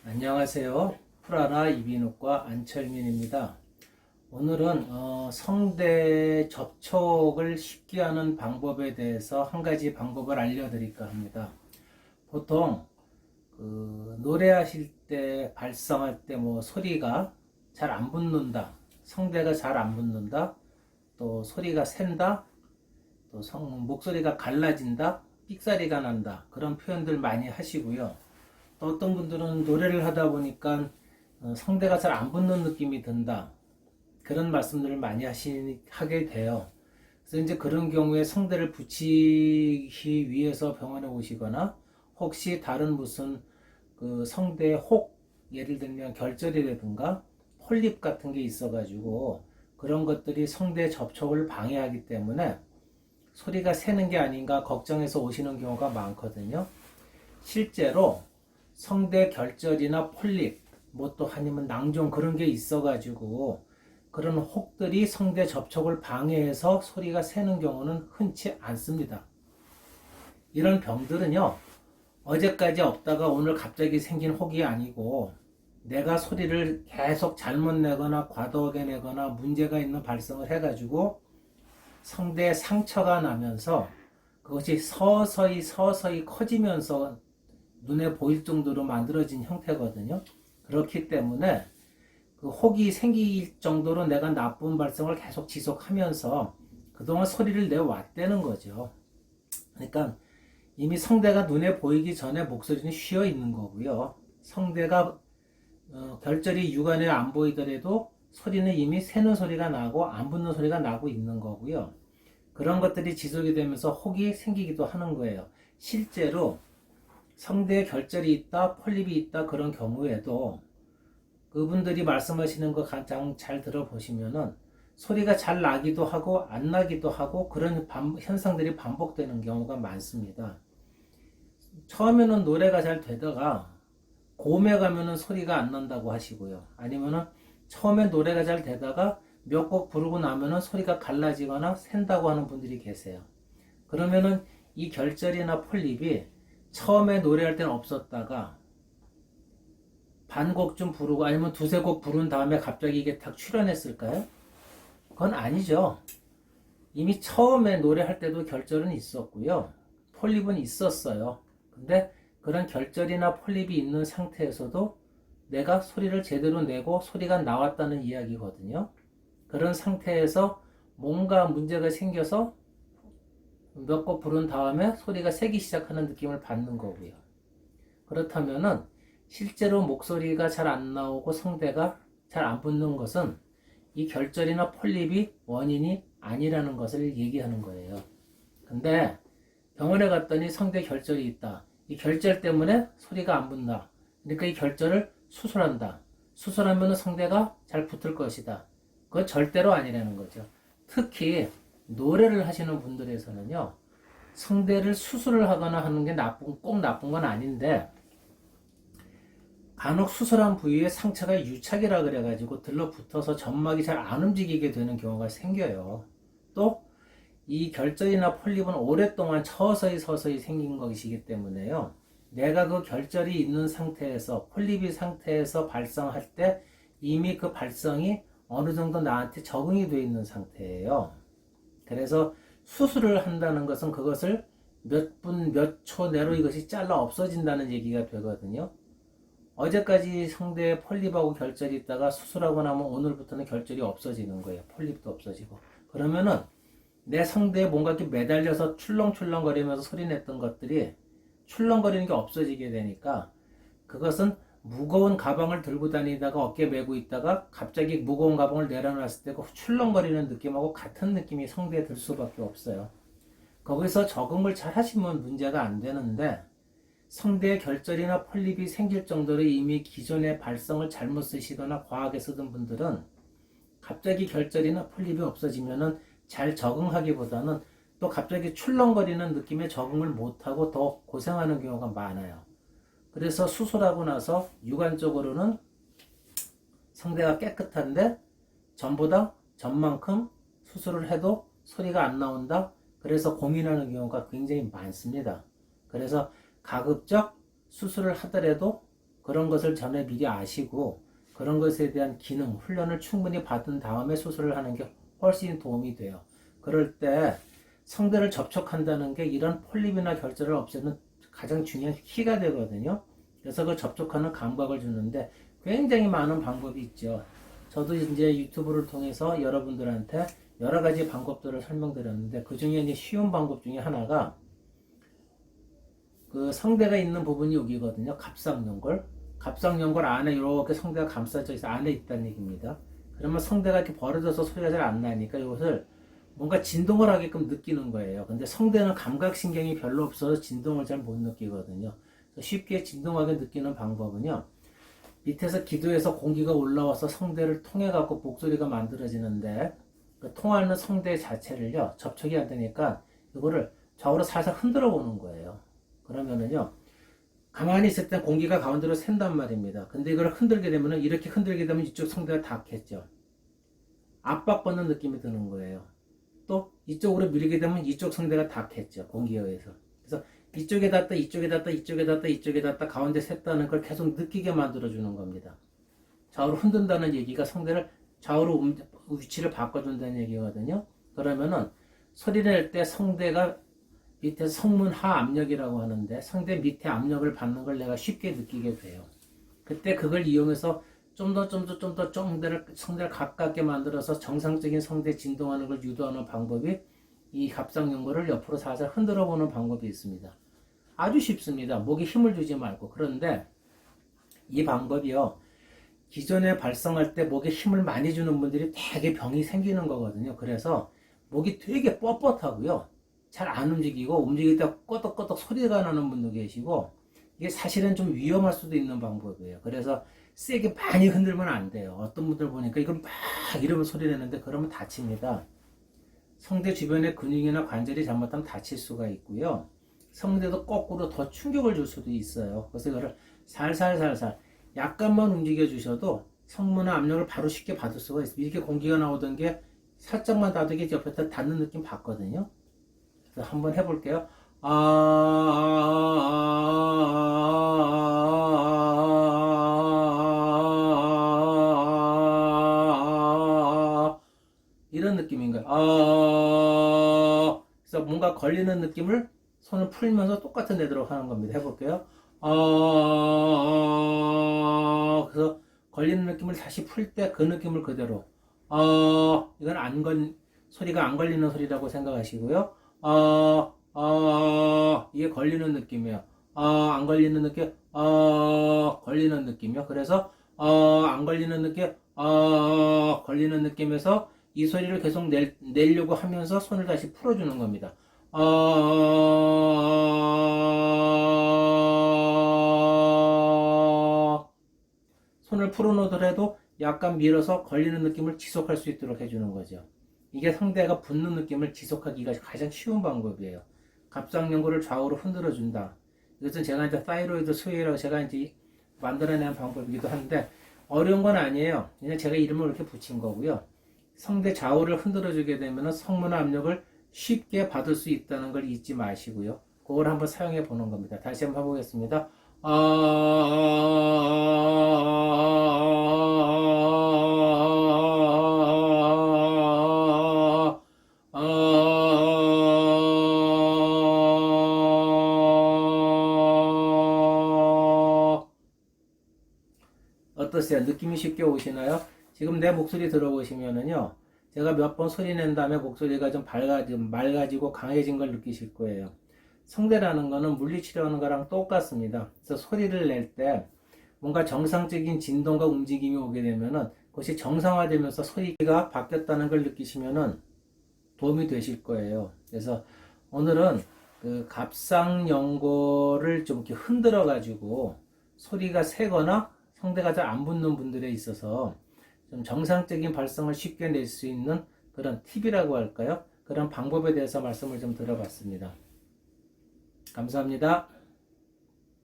안녕하세요. 프라나 이비인후과 안철민입니다. 오늘은 성대 접촉을 쉽게 하는 방법에 대해서 한 가지 방법을 알려드릴까 합니다. 보통 노래하실 때 발성할 때 소리가 잘 안 붙는다, 성대가 잘 안 붙는다, 또 소리가 샌다, 또 목소리가 갈라진다, 삑사리가 난다, 그런 표현들 많이 하시고요. 또 어떤 분들은 노래를 하다 보니까 성대가 잘 안 붙는 느낌이 든다, 그런 말씀들을 많이 하게 돼요. 그래서 이제 그런 경우에 성대를 붙이기 위해서 병원에 오시거나, 혹시 다른 무슨 성대 혹, 예를 들면 결절이라든가 폴립 같은 게 있어가지고 그런 것들이 성대 접촉을 방해하기 때문에 소리가 새는 게 아닌가 걱정해서 오시는 경우가 많거든요. 실제로 성대 결절이나 폴립, 또 아니면 낭종, 그런 게 있어가지고 그런 혹들이 성대 접촉을 방해해서 소리가 새는 경우는 흔치 않습니다. 이런 병들은요, 어제까지 없다가 오늘 갑자기 생긴 혹이 아니고, 내가 소리를 계속 잘못 내거나 과도하게 내거나 문제가 있는 발성을 해가지고 성대에 상처가 나면서 그것이 서서히 커지면서 눈에 보일 정도로 만들어진 형태거든요. 그렇기 때문에 그 혹이 생길 정도로 내가 나쁜 발성을 계속 지속하면서 그동안 소리를 내왔다는 거죠. 그러니까 이미 성대가 눈에 보이기 전에 목소리는 쉬어 있는 거고요. 성대가 결절이 육안에 안 보이더라도 소리는 이미 새는 소리가 나고 안 붙는 소리가 나고 있는 거고요. 그런 것들이 지속이 되면서 혹이 생기기도 하는 거예요. 실제로 성대에 결절이 있다, 폴립이 있다, 그런 경우에도 그분들이 말씀하시는 거 가장 잘 들어보시면은 소리가 잘 나기도 하고 안 나기도 하고 그런 현상들이 반복되는 경우가 많습니다. 처음에는 노래가 잘 되다가 고음에 가면은 소리가 안 난다고 하시고요. 아니면은 처음에 노래가 잘 되다가 몇 곡 부르고 나면은 소리가 갈라지거나 샌다고 하는 분들이 계세요. 그러면은 이 결절이나 폴립이 처음에 노래할 때는 없었다가 반 곡쯤 부르고 아니면 두세 곡 부른 다음에 갑자기 이게 탁 출현했을까요? 그건 아니죠. 이미 처음에 노래할 때도 결절은 있었고요. 폴립은 있었어요. 근데 그런 결절이나 폴립이 있는 상태에서도 내가 소리를 제대로 내고 소리가 나왔다는 이야기거든요. 그런 상태에서 뭔가 문제가 생겨서 몇 곡 부른 다음에 소리가 새기 시작하는 느낌을 받는 거고요. 그렇다면은 실제로 목소리가 잘 안 나오고 성대가 잘 안 붙는 것은 이 결절이나 폴립이 원인이 아니라는 것을 얘기하는 거예요. 근데 병원에 갔더니 성대 결절이 있다, 이 결절 때문에 소리가 안 붙나, 그러니까 이 결절을 수술한다, 수술하면 성대가 잘 붙을 것이다, 그건 절대로 아니라는 거죠. 특히 노래를 하시는 분들에서는요, 성대를 수술을 하거나 하는 게 꼭 나쁜 건 아닌데, 간혹 수술한 부위에 상처가 유착이라 그래가지고 들러붙어서 점막이 잘 안 움직이게 되는 경우가 생겨요. 또 이 결절이나 폴립은 오랫동안 서서히 생긴 것이기 때문에요, 내가 그 결절이 있는 상태에서, 폴립이 상태에서 발성할 때 이미 그 발성이 어느 정도 나한테 적응이 되어 있는 상태예요. 그래서 수술을 한다는 것은 그것을 몇 분, 몇 초 내로 이것이 잘라 없어진다는 얘기가 되거든요. 어제까지 성대에 폴립하고 결절이 있다가 수술하고 나면 오늘부터는 결절이 없어지는 거예요. 폴립도 없어지고. 그러면은 내 성대에 뭔가 이렇게 매달려서 출렁출렁거리면서 소리 냈던 것들이 출렁거리는 게 없어지게 되니까, 그것은 무거운 가방을 들고 다니다가 어깨 메고 있다가 갑자기 무거운 가방을 내려놨을 때 그 출렁거리는 느낌하고 같은 느낌이 성대에 들 수밖에 없어요. 거기서 적응을 잘 하시면 문제가 안 되는데, 성대에 결절이나 폴립이 생길 정도로 이미 기존의 발성을 잘못 쓰시거나 과하게 쓰던 분들은 갑자기 결절이나 폴립이 없어지면은 잘 적응하기보다는 또 갑자기 출렁거리는 느낌에 적응을 못하고 더 고생하는 경우가 많아요. 그래서 수술하고 나서 육안적으로는 성대가 깨끗한데 전만큼 수술을 해도 소리가 안 나온다, 그래서 고민하는 경우가 굉장히 많습니다. 그래서 가급적 수술을 하더라도 그런 것을 전에 미리 아시고 그런 것에 대한 기능, 훈련을 충분히 받은 다음에 수술을 하는 게 훨씬 도움이 돼요. 그럴 때 성대를 접촉한다는 게 이런 폴립이나 결절을 없애는 가장 중요한 키가 되거든요. 그래서 그 접촉하는 감각을 주는데 굉장히 많은 방법이 있죠. 저도 이제 유튜브를 통해서 여러분들한테 여러 가지 방법들을 설명드렸는데 그 중에 이제 쉬운 방법 중에 하나가 그 성대가 있는 부분이 여기거든요. 갑상연골. 갑상연골 안에 이렇게 성대가 감싸져 있어 안에 있다는 얘기입니다. 그러면 성대가 이렇게 벌어져서 소리가 잘 안 나니까 이것을 뭔가 진동을 하게끔 느끼는 거예요. 근데 성대는 감각신경이 별로 없어서 진동을 잘 못 느끼거든요. 쉽게 진동하게 느끼는 방법은요. 밑에서 기도에서 공기가 올라와서 성대를 통해 갖고 목소리가 만들어지는데 그 통하는 성대 자체를요. 접촉이 안 되니까 이거를 좌우로 살살 흔들어 보는 거예요. 그러면은요. 가만히 있을 땐 공기가 가운데로 샌단 말입니다. 근데 이걸 흔들게 되면은 이렇게 흔들게 되면 이쪽 성대가 닿겠죠. 압박받는 느낌이 드는 거예요. 또 이쪽으로 밀게 되면 이쪽 성대가 닿겠죠. 공기에 의해서. 그래서 이쪽에 닿다, 이쪽에 닿다, 이쪽에 닿다, 이쪽에 닿다, 가운데 샜다는 걸 계속 느끼게 만들어주는 겁니다. 좌우로 흔든다는 얘기가 성대를 좌우로 위치를 바꿔준다는 얘기거든요. 그러면은 소리를 낼 때 성대가 밑에 성문하 압력이라고 하는데 성대 밑에 압력을 받는 걸 내가 쉽게 느끼게 돼요. 그때 그걸 이용해서 좀 더 성대를 가깝게 만들어서 정상적인 성대 진동하는 걸 유도하는 방법이 이 갑상연골을 옆으로 살살 흔들어 보는 방법이 있습니다. 아주 쉽습니다. 목에 힘을 주지 말고. 그런데 이 방법이요. 기존에 발성할 때 목에 힘을 많이 주는 분들이 되게 병이 생기는 거거든요. 그래서 목이 되게 뻣뻣하고요. 잘 안 움직이고 움직일 때 꺼덕꺼덕 소리가 나는 분도 계시고 이게 사실은 좀 위험할 수도 있는 방법이에요. 그래서 세게 많이 흔들면 안 돼요. 어떤 분들 보니까 이걸 막 이러면 소리 내는데 그러면 다칩니다. 성대 주변의 근육이나 관절이 잘못하면 다칠 수가 있고요. 성대도 거꾸로 더 충격을 줄 수도 있어요. 그래서 이거를 살살살살 약간만 움직여 주셔도 성문화 압력을 바로 쉽게 받을 수가 있어요. 이렇게 공기가 나오던 게 살짝만 닿게 옆에 닿는 느낌 받거든요. 그래서 한번 해볼게요. 이런 느낌인 거예요. 그래서 뭔가 걸리는 느낌을 손을 풀면서 똑같은 데도록 하는 겁니다. 해볼게요. 그래서 걸리는 느낌을 다시 풀 때 그 느낌을 그대로. 이건 소리가 안 걸리는 소리라고 생각하시고요. 이게 걸리는 느낌이에요. 안 걸리는 느낌, 걸리는 느낌이요. 그래서, 안 걸리는 느낌, 걸리는 느낌에서 이 소리를 계속 내려고 하면서 손을 다시 풀어주는 겁니다. 손을 풀어놓더라도 약간 밀어서 걸리는 느낌을 지속할 수 있도록 해주는 거죠. 이게 상대가 붙는 느낌을 지속하기가 가장 쉬운 방법이에요. 갑상연골을 좌우로 흔들어 준다. 이것은 제가 이제 타이로이드 수혜라고 제가 이제 만들어낸 방법이기도 한데 어려운 건 아니에요. 그냥 제가 이름을 이렇게 붙인 거고요. 성대 좌우를 흔들어 주게 되면 성문화 압력을 쉽게 받을 수 있다는 걸 잊지 마시고요. 그걸 한번 사용해 보는 겁니다. 다시 한번 해보겠습니다. 어떠세요? 느낌이 쉽게 오시나요? 지금 내 목소리 들어보시면은요, 제가 몇 번 소리 낸 다음에 목소리가 좀 맑아지고 강해진 걸 느끼실 거예요. 성대라는 거는 물리치료하는 거랑 똑같습니다. 그래서 소리를 낼 때 뭔가 정상적인 진동과 움직임이 오게 되면은 그것이 정상화되면서 소리가 바뀌었다는 걸 느끼시면은 도움이 되실 거예요. 그래서 오늘은 그 갑상연골을 좀 이렇게 흔들어 가지고 소리가 새거나 성대가 잘 안 붙는 분들에 있어서 좀 정상적인 발성을 쉽게 낼 수 있는 그런 팁이라고 할까요? 그런 방법에 대해서 말씀을 좀 들어봤습니다. 감사합니다.